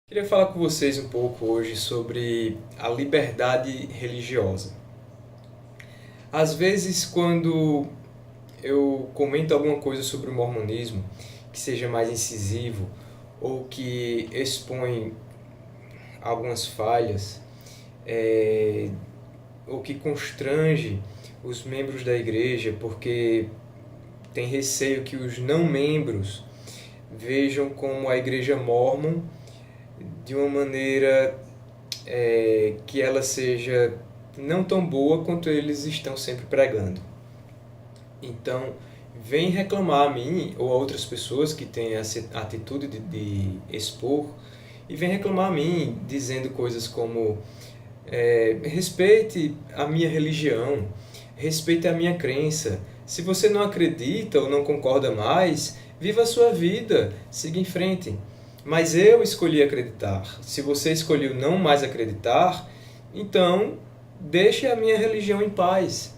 Queria falar com vocês um pouco hoje sobre a liberdade religiosa. Às vezes, quando eu comento alguma coisa sobre o mormonismo que seja mais incisivo ou que expõe algumas falhas, ou que constrange os membros da igreja porque tem receio que os não membros vejam como a igreja mórmon de uma maneira que ela seja não tão boa quanto eles estão sempre pregando. Então, vem reclamar a mim ou a outras pessoas que têm essa atitude de expor, e vem reclamar a mim dizendo coisas como respeite a minha religião, respeite a minha crença. Se você não acredita ou não concorda mais, viva a sua vida, siga em frente. Mas eu escolhi acreditar. Se você escolheu não mais acreditar, então deixe a minha religião em paz.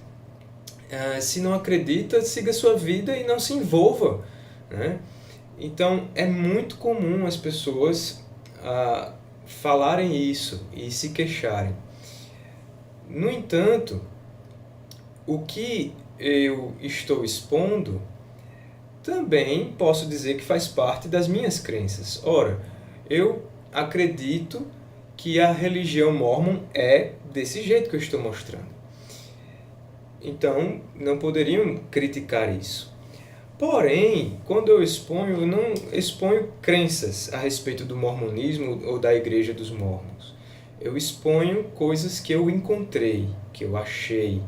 Se não acredita, siga a sua vida e não se envolva, né? Então é muito comum as pessoas falarem isso e se queixarem. No entanto, o que eu estou expondo também posso dizer que faz parte das minhas crenças. Ora, eu acredito que a religião mórmon é desse jeito que eu estou mostrando. Então, não poderiam criticar isso. Porém, quando eu exponho, eu não exponho crenças a respeito do mormonismo ou da igreja dos mórmons. Eu exponho coisas que eu encontrei, que eu achei.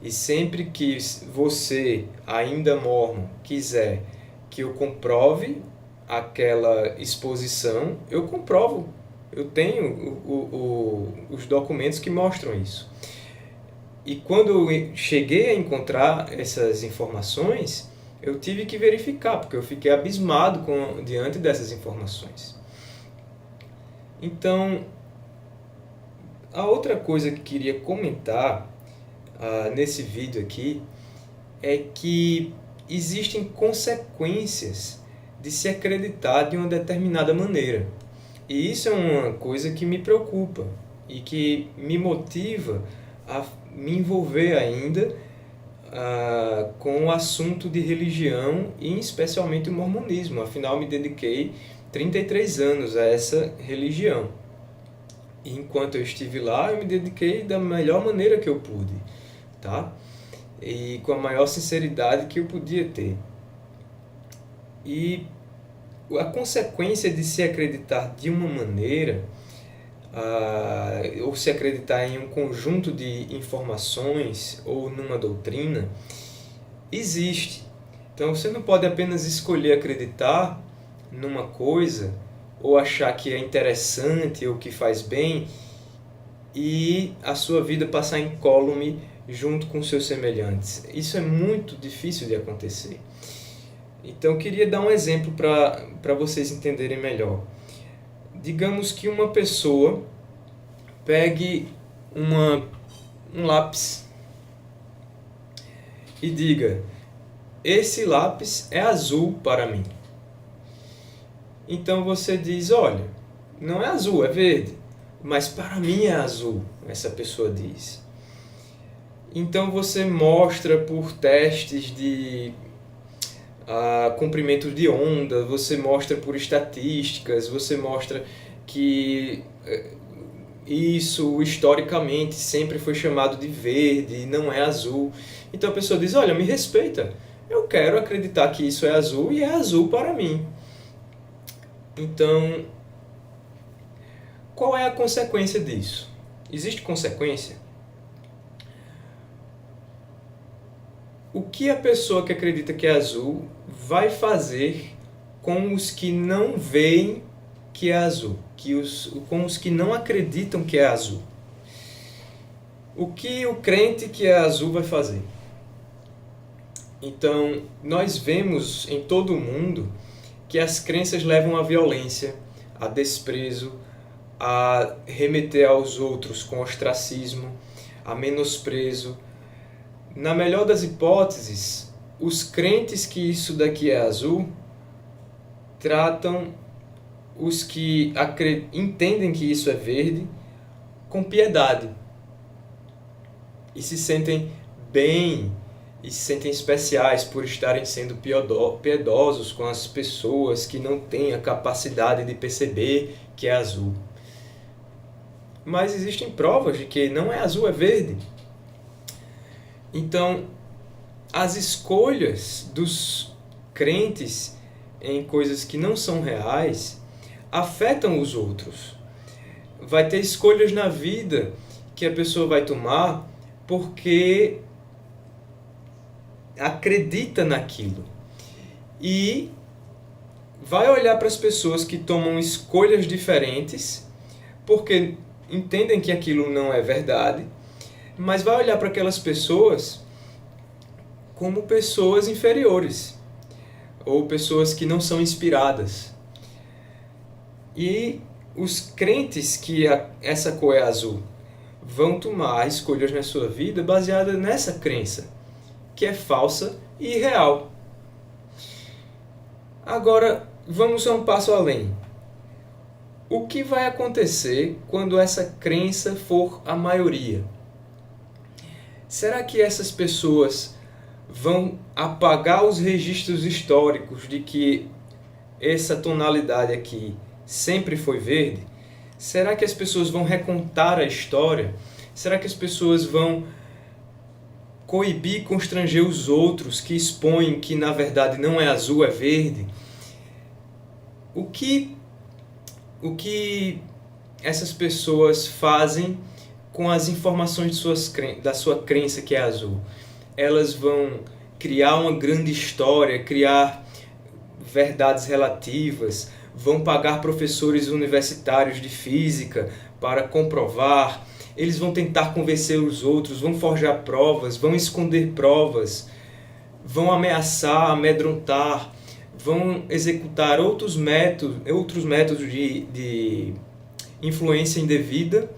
E sempre que você, ainda mórmon, quiser que eu comprove aquela exposição, eu comprovo. Eu tenho os documentos que mostram isso. E quando eu cheguei a encontrar essas informações, eu tive que verificar, porque eu fiquei abismado diante dessas informações. Então, a outra coisa que queria comentar nesse vídeo aqui é que existem consequências de se acreditar de uma determinada maneira. E isso é uma coisa que me preocupa e que me motiva a me envolver ainda com o assunto de religião e especialmente o mormonismo. Afinal, me dediquei 33 anos a essa religião. E enquanto eu estive lá, eu me dediquei da melhor maneira que eu pude, tá? E com a maior sinceridade que eu podia ter. E a consequência de se acreditar de uma maneira, ou se acreditar em um conjunto de informações ou numa doutrina, existe. Então você não pode apenas escolher acreditar numa coisa ou achar que é interessante ou que faz bem e a sua vida passar incólume junto com seus semelhantes. Isso é muito difícil de acontecer. Então eu queria dar um exemplo para vocês entenderem melhor. Digamos que uma pessoa pegue um lápis e diga: esse lápis é azul para mim. Então você diz: olha, não é azul, é verde, mas para mim é azul, essa pessoa diz. Então você mostra por testes de comprimento de onda, você mostra por estatísticas, você mostra que isso historicamente sempre foi chamado de verde e não é azul. Então a pessoa diz: olha, me respeita, eu quero acreditar que isso é azul e é azul para mim. Então, qual é a consequência disso? Existe consequência? O que a pessoa que acredita que é azul vai fazer com os que não veem que é azul, com os que não acreditam que é azul? O que o crente que é azul vai fazer? Então, nós vemos em todo o mundo que as crenças levam à violência, a desprezo, a remeter aos outros com ostracismo, a menosprezo. Na melhor das hipóteses, os crentes que isso daqui é azul tratam os que entendem que isso é verde com piedade e se sentem bem e se sentem especiais por estarem sendo piedosos com as pessoas que não têm a capacidade de perceber que é azul. Mas existem provas de que não é azul, é verde. Então, as escolhas dos crentes em coisas que não são reais afetam os outros. Vai ter escolhas na vida que a pessoa vai tomar porque acredita naquilo. E vai olhar para as pessoas que tomam escolhas diferentes porque entendem que aquilo não é verdade, mas vai olhar para aquelas pessoas como pessoas inferiores ou pessoas que não são inspiradas. E os crentes que essa cor é azul vão tomar escolhas na sua vida baseadas nessa crença, que é falsa e irreal. Agora, vamos a um passo além. O que vai acontecer quando essa crença for a maioria? Será que essas pessoas vão apagar os registros históricos de que essa tonalidade aqui sempre foi verde? Será que as pessoas vão recontar a história? Será que as pessoas vão coibir e constranger os outros que expõem que na verdade não é azul, é verde? O que essas pessoas fazem com as informações da sua crença que é azul? Elas vão criar uma grande história, criar verdades relativas, vão pagar professores universitários de física para comprovar, eles vão tentar convencer os outros, vão forjar provas, vão esconder provas, vão ameaçar, amedrontar, vão executar outros métodos de influência indevida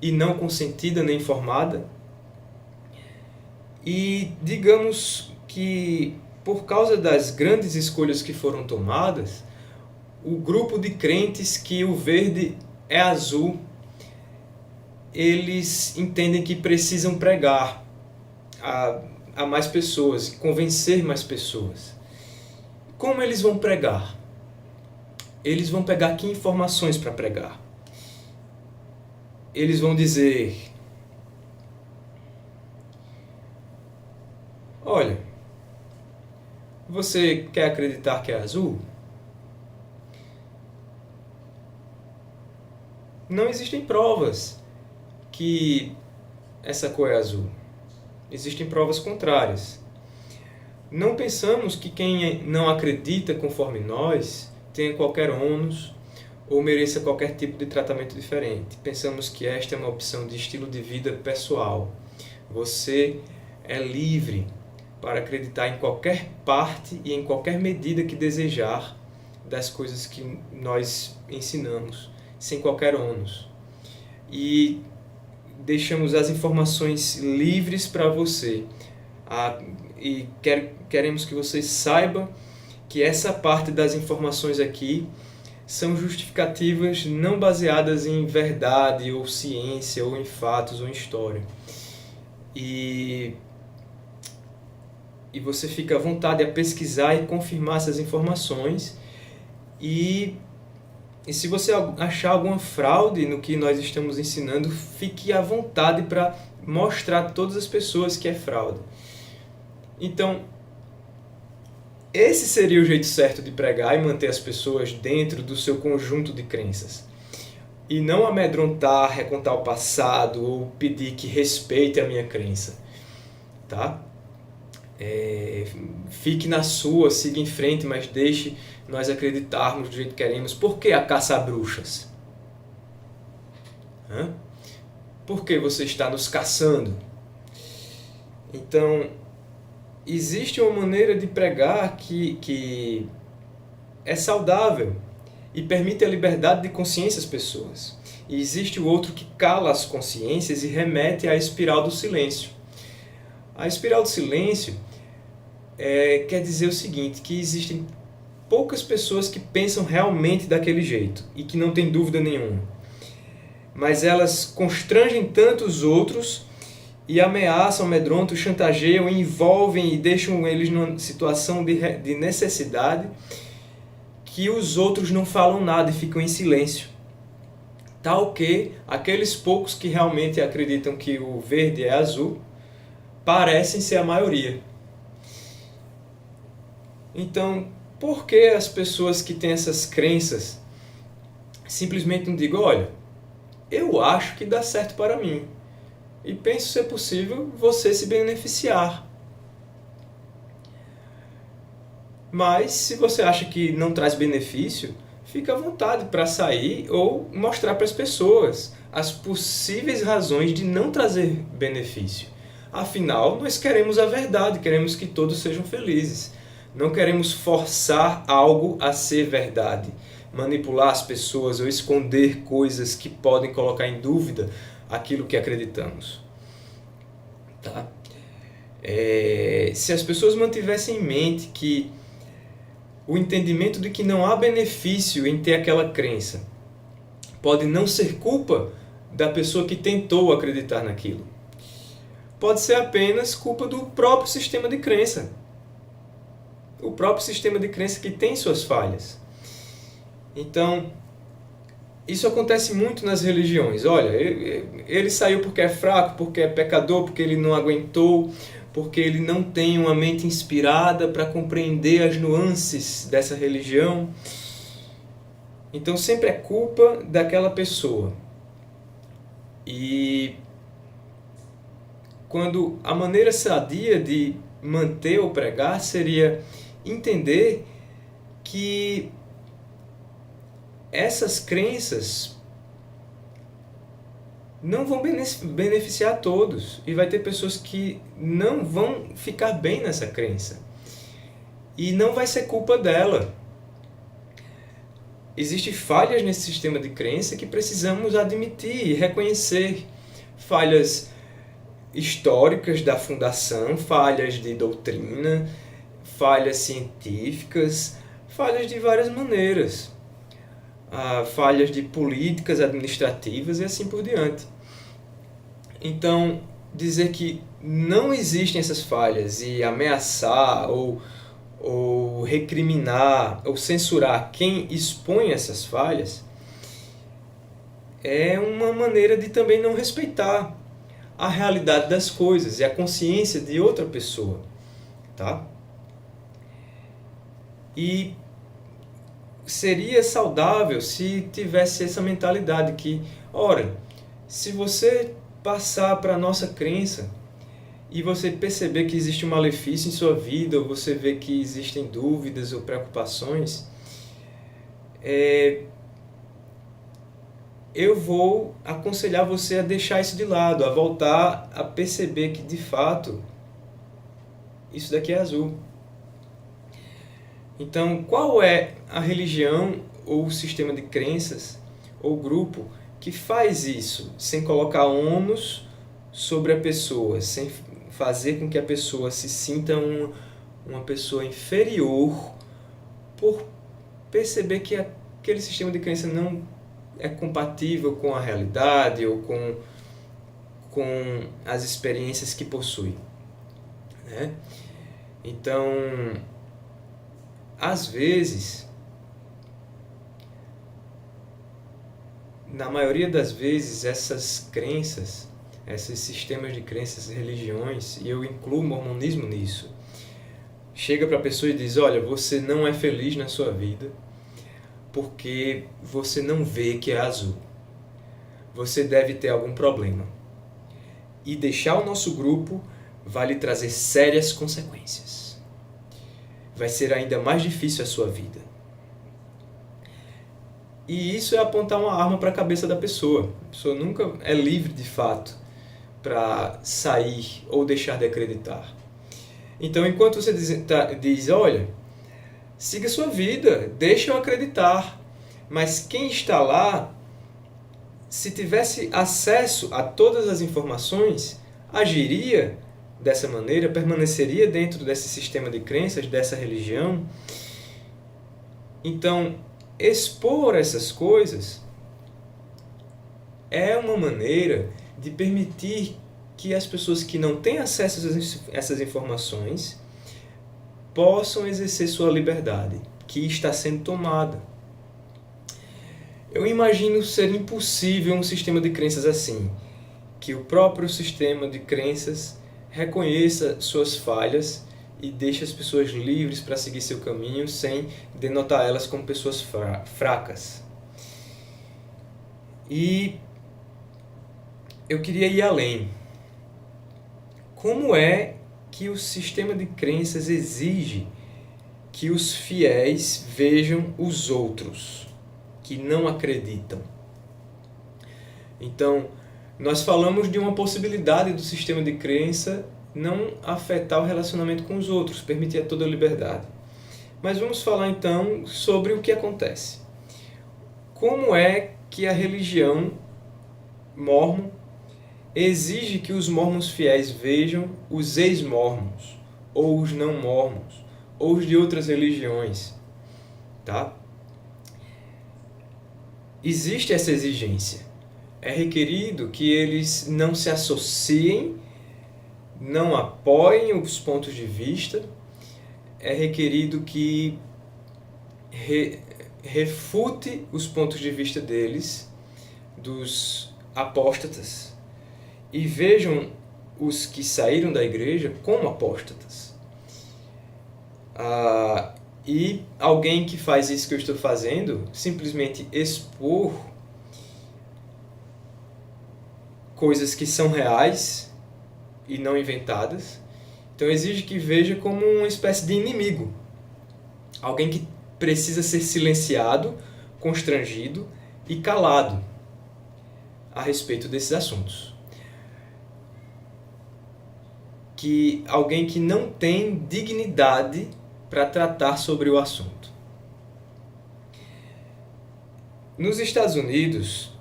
e não consentida nem informada. E digamos que por causa das grandes escolhas que foram tomadas, o grupo de crentes que o verde é azul, eles entendem que precisam pregar a mais pessoas, convencer mais pessoas. Como eles vão pregar? Eles vão pegar que informações para pregar? Eles vão dizer: olha, você quer acreditar que é azul? Não existem provas que essa cor é azul. Existem provas contrárias. Não pensamos que quem não acredita conforme nós tenha qualquer ônus ou mereça qualquer tipo de tratamento diferente. Pensamos que esta é uma opção de estilo de vida pessoal. Você é livre para acreditar em qualquer parte e em qualquer medida que desejar das coisas que nós ensinamos, sem qualquer ônus. E deixamos as informações livres para você. E queremos que você saiba que essa parte das informações aqui são justificativas não baseadas em verdade, ou ciência, ou em fatos, ou em história. E você fica à vontade a pesquisar e confirmar essas informações. E se você achar alguma fraude no que nós estamos ensinando, fique à vontade para mostrar a todas as pessoas que é fraude. Então, esse seria o jeito certo de pregar e manter as pessoas dentro do seu conjunto de crenças. E não amedrontar, recontar o passado ou pedir que respeite a minha crença. Tá? Fique na sua, siga em frente, mas deixe nós acreditarmos do jeito que queremos. Por que a caça a bruxas? Por que você está nos caçando? Então, existe uma maneira de pregar que é saudável e permite a liberdade de consciência às pessoas. E existe o outro que cala as consciências e remete à espiral do silêncio. A espiral do silêncio quer dizer o seguinte, que existem poucas pessoas que pensam realmente daquele jeito e que não tem dúvida nenhuma. Mas elas constrangem tanto os outros e ameaçam, amedrontam, chantageiam, envolvem e deixam eles numa situação de necessidade que os outros não falam nada e ficam em silêncio. Tal que aqueles poucos que realmente acreditam que o verde é azul parecem ser a maioria. Então, por que as pessoas que têm essas crenças simplesmente não digam, olha, eu acho que dá certo para mim e penso ser possível você se beneficiar. Mas se você acha que não traz benefício, fica à vontade para sair ou mostrar para as pessoas as possíveis razões de não trazer benefício. Afinal, nós queremos a verdade, queremos que todos sejam felizes. Não queremos forçar algo a ser verdade, manipular as pessoas ou esconder coisas que podem colocar em dúvida aquilo que acreditamos. Tá? Se as pessoas mantivessem em mente que o entendimento de que não há benefício em ter aquela crença pode não ser culpa da pessoa que tentou acreditar naquilo. Pode ser apenas culpa do próprio sistema de crença. O próprio sistema de crença que tem suas falhas. Então, isso acontece muito nas religiões. Olha, ele saiu porque é fraco, porque é pecador, porque ele não aguentou, porque ele não tem uma mente inspirada para compreender as nuances dessa religião. Então sempre é culpa daquela pessoa. E quando a maneira sadia de manter ou pregar seria entender que essas crenças não vão beneficiar a todos e vai ter pessoas que não vão ficar bem nessa crença e não vai ser culpa dela. Existem falhas nesse sistema de crença que precisamos admitir e reconhecer. Falhas históricas da fundação, falhas de doutrina, falhas científicas, falhas de várias maneiras, falhas de políticas administrativas e assim por diante. Então, dizer que não existem essas falhas e ameaçar ou recriminar ou censurar quem expõe essas falhas é uma maneira de também não respeitar a realidade das coisas e a consciência de outra pessoa, tá? E seria saudável se tivesse essa mentalidade que, ora, se você passar para a nossa crença e você perceber que existe um malefício em sua vida, ou você vê que existem dúvidas ou preocupações, eu vou aconselhar você a deixar isso de lado, a voltar a perceber que, de fato, isso daqui é azul. Então, qual é a religião ou o sistema de crenças ou grupo que faz isso sem colocar ônus sobre a pessoa, sem fazer com que a pessoa se sinta uma pessoa inferior por perceber que aquele sistema de crença não é compatível com a realidade ou com as experiências que possui, né? Então, às vezes, na maioria das vezes, essas crenças, esses sistemas de crenças, religiões, e eu incluo o mormonismo nisso, chega para a pessoa e diz, olha, você não é feliz na sua vida porque você não vê que é azul. Você deve ter algum problema. E deixar o nosso grupo vai lhe trazer sérias consequências. Vai ser ainda mais difícil a sua vida. E isso é apontar uma arma para a cabeça da pessoa. A pessoa nunca é livre, de fato, para sair ou deixar de acreditar. Então, enquanto você diz, olha, siga sua vida, deixa eu acreditar. Mas quem está lá, se tivesse acesso a todas as informações, agiria dessa maneira, permaneceria dentro desse sistema de crenças, dessa religião, Então, expor essas coisas é uma maneira de permitir que as pessoas que não têm acesso a essas informações possam exercer sua liberdade, que está sendo tomada. Eu imagino ser impossível um sistema de crenças assim, que o próprio sistema de crenças reconheça suas falhas e deixe as pessoas livres para seguir seu caminho sem denotar elas como pessoas fracas. E eu queria ir além. Como é que o sistema de crenças exige que os fiéis vejam os outros que não acreditam? Então, nós falamos de uma possibilidade do sistema de crença não afetar o relacionamento com os outros, permitir toda a liberdade. Mas vamos falar então sobre o que acontece. Como é que a religião mórmon exige que os mórmons fiéis vejam os ex-mórmons, ou os não mórmons, ou os de outras religiões? Tá? Existe essa exigência. É requerido que eles não se associem, não apoiem os pontos de vista. É requerido que refute os pontos de vista deles, dos apóstatas, e vejam os que saíram da igreja como apóstatas. E alguém que faz isso que eu estou fazendo, simplesmente expor coisas que são reais e não inventadas, então exige que veja como uma espécie de inimigo. Alguém que precisa ser silenciado, constrangido e calado a respeito desses assuntos. Alguém que não tem dignidade para tratar sobre o assunto. Nos Estados Unidos,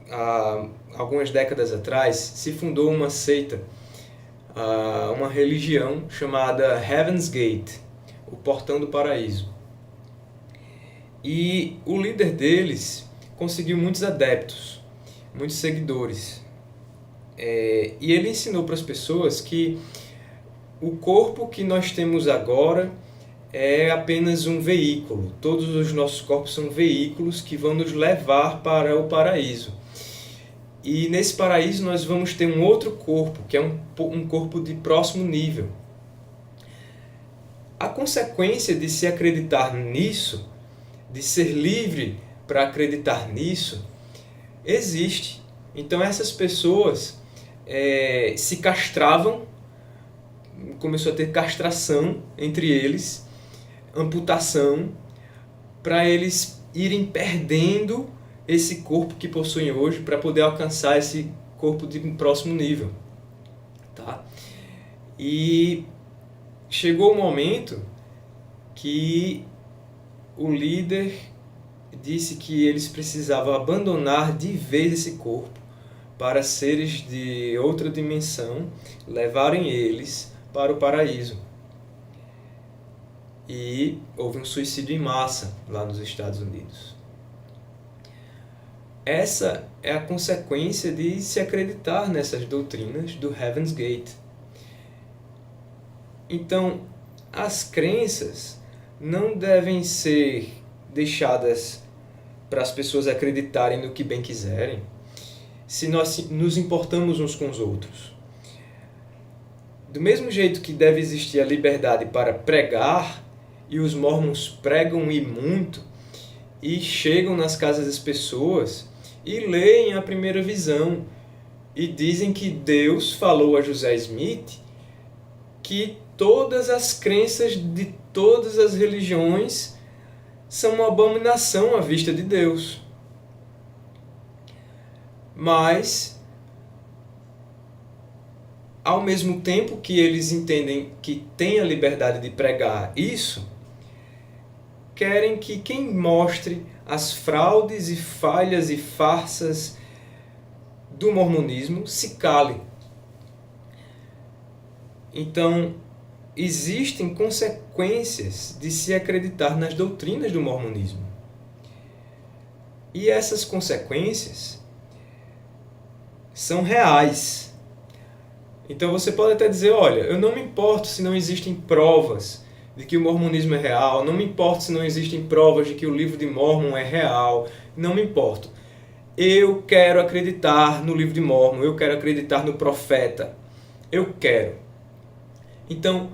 há algumas décadas atrás, se fundou uma seita, uma religião chamada Heaven's Gate, o Portão do Paraíso. E o líder deles conseguiu muitos adeptos, muitos seguidores. E ele ensinou para as pessoas que o corpo que nós temos agora é apenas um veículo. Todos os nossos corpos são veículos que vão nos levar para o paraíso. E nesse paraíso nós vamos ter um outro corpo, que é um corpo de próximo nível. A consequência de se acreditar nisso, de ser livre para acreditar nisso, existe. Então essas pessoas se castravam, começou a ter castração entre eles, amputação, para eles irem perdendo esse corpo que possuem hoje para poder alcançar esse corpo de próximo nível. Tá? E chegou o momento que o líder disse que eles precisavam abandonar de vez esse corpo para seres de outra dimensão levarem eles para o paraíso. E houve um suicídio em massa lá nos Estados Unidos. Essa é a consequência de se acreditar nessas doutrinas do Heaven's Gate. Então, as crenças não devem ser deixadas para as pessoas acreditarem no que bem quiserem, se nós nos importamos uns com os outros. Do mesmo jeito que deve existir a liberdade para pregar, e os mormons pregam e muito, e chegam nas casas das pessoas e leem a primeira visão, e dizem que Deus falou a José Smith que todas as crenças de todas as religiões são uma abominação à vista de Deus. Mas, ao mesmo tempo que eles entendem que têm a liberdade de pregar isso, querem que quem mostre as fraudes e falhas e farsas do mormonismo se cale. Então, existem consequências de se acreditar nas doutrinas do mormonismo. E essas consequências são reais. Então você pode até dizer, olha, eu não me importo se não existem provas de que o mormonismo é real, não me importo se não existem provas de que o livro de Mórmon é real, não me importo. Eu quero acreditar no livro de Mórmon, eu quero acreditar no profeta, eu quero. Então,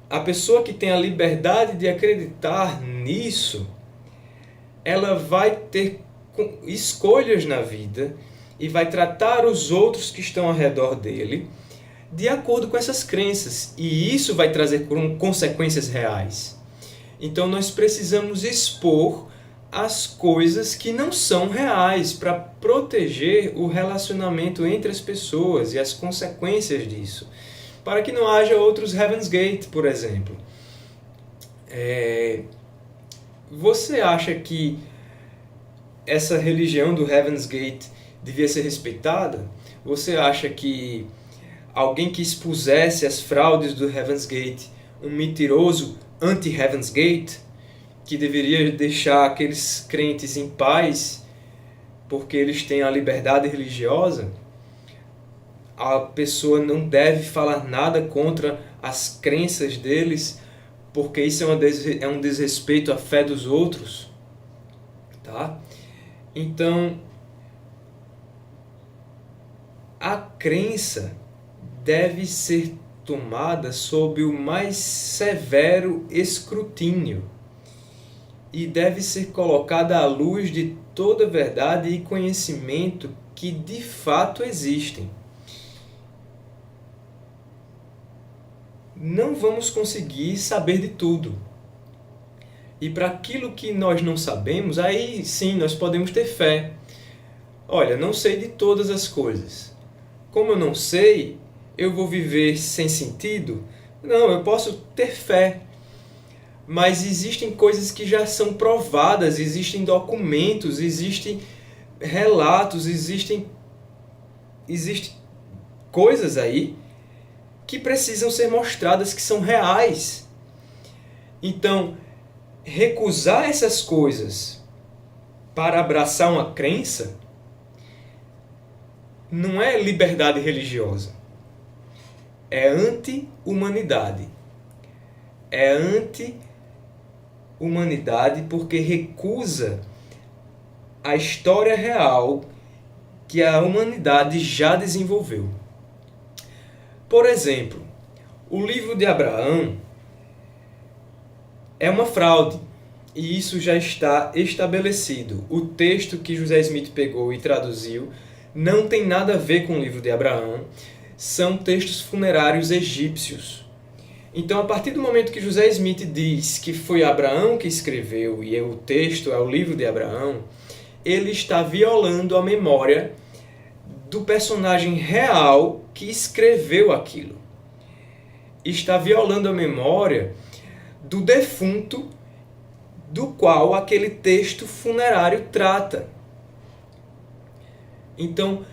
a pessoa que tem a liberdade de acreditar nisso, ela vai ter escolhas na vida e vai tratar os outros que estão ao redor dele de acordo com essas crenças. E isso vai trazer consequências reais. Então nós precisamos expor as coisas que não são reais para proteger o relacionamento entre as pessoas e as consequências disso. Para que não haja outros Heaven's Gate, por exemplo. Você acha que essa religião do Heaven's Gate devia ser respeitada? Você acha que alguém que expusesse as fraudes do Heaven's Gate, um mentiroso anti-Heaven's Gate, que deveria deixar aqueles crentes em paz porque eles têm a liberdade religiosa? A pessoa não deve falar nada contra as crenças deles, porque isso é um desrespeito à fé dos outros, tá? Então, a crença deve ser tomada sob o mais severo escrutínio e deve ser colocada à luz de toda verdade e conhecimento que de fato existem. Não vamos conseguir saber de tudo. E para aquilo que nós não sabemos, aí sim nós podemos ter fé. Olha, não sei de todas as coisas. Como eu não sei, eu vou viver sem sentido? Não, eu posso ter fé. Mas existem coisas que já são provadas, existem documentos, existem relatos, existem coisas aí que precisam ser mostradas, que são reais. Então, recusar essas coisas para abraçar uma crença não é liberdade religiosa. É anti-humanidade. É anti-humanidade porque recusa a história real que a humanidade já desenvolveu. Por exemplo, o livro de Abraão é uma fraude, e isso já está estabelecido. O texto que José Smith pegou e traduziu não tem nada a ver com o livro de Abraão, são textos funerários egípcios. Então, a partir do momento que José Smith diz que foi Abraão que escreveu e o texto é o livro de Abraão, ele está violando a memória do personagem real que escreveu aquilo. Está violando a memória do defunto do qual aquele texto funerário trata. Então,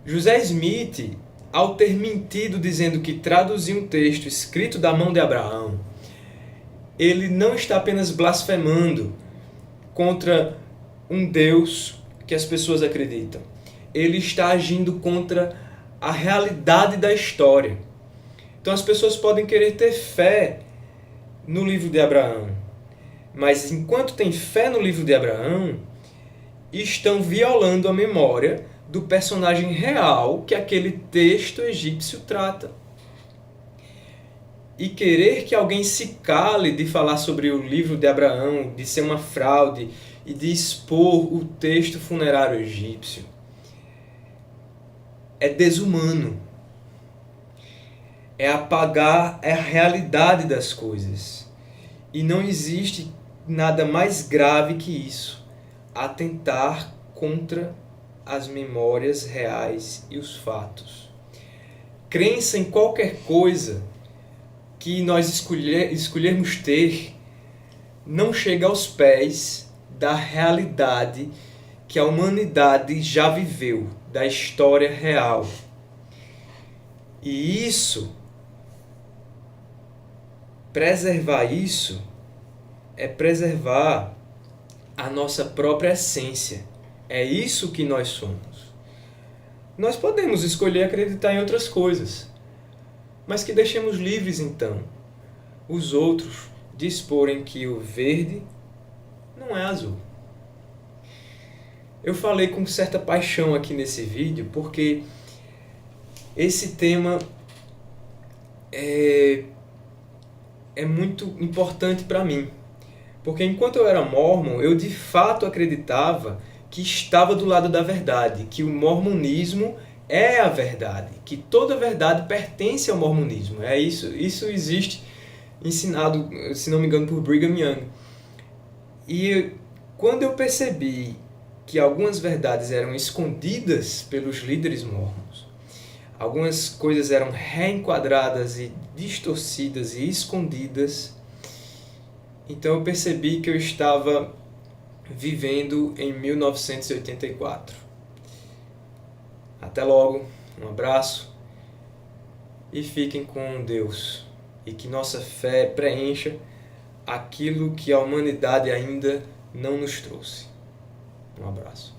José Smith, ao ter mentido dizendo que traduziu um texto escrito da mão de Abraão, ele não está apenas blasfemando contra um Deus que as pessoas acreditam. Ele está agindo contra a realidade da história. Então as pessoas podem querer ter fé no livro de Abraão, mas enquanto tem fé no livro de Abraão, estão violando a memória do personagem real que aquele texto egípcio trata. E querer que alguém se cale de falar sobre o livro de Abraão, de ser uma fraude e de expor o texto funerário egípcio, é desumano. É apagar a realidade das coisas. E não existe nada mais grave que isso. Atentar contra as memórias reais e os fatos. Crença em qualquer coisa que nós escolhermos ter não chega aos pés da realidade que a humanidade já viveu, da história real. E isso preservar isso é preservar a nossa própria essência. É isso que nós somos. Nós podemos escolher acreditar em outras coisas, mas que deixemos livres, então, os outros de exporem que o verde não é azul. Eu falei com certa paixão aqui nesse vídeo porque esse tema é muito importante para mim. Porque enquanto eu era mórmon, eu de fato acreditava que estava do lado da verdade, que o mormonismo é a verdade, que toda verdade pertence ao mormonismo. É isso existe ensinado, se não me engano, por Brigham Young. E quando eu percebi que algumas verdades eram escondidas pelos líderes mórmons, algumas coisas eram reenquadradas e distorcidas e escondidas, então eu percebi que eu estava vivendo em 1984. Até logo, um abraço e fiquem com Deus. E que nossa fé preencha aquilo que a humanidade ainda não nos trouxe. Um abraço.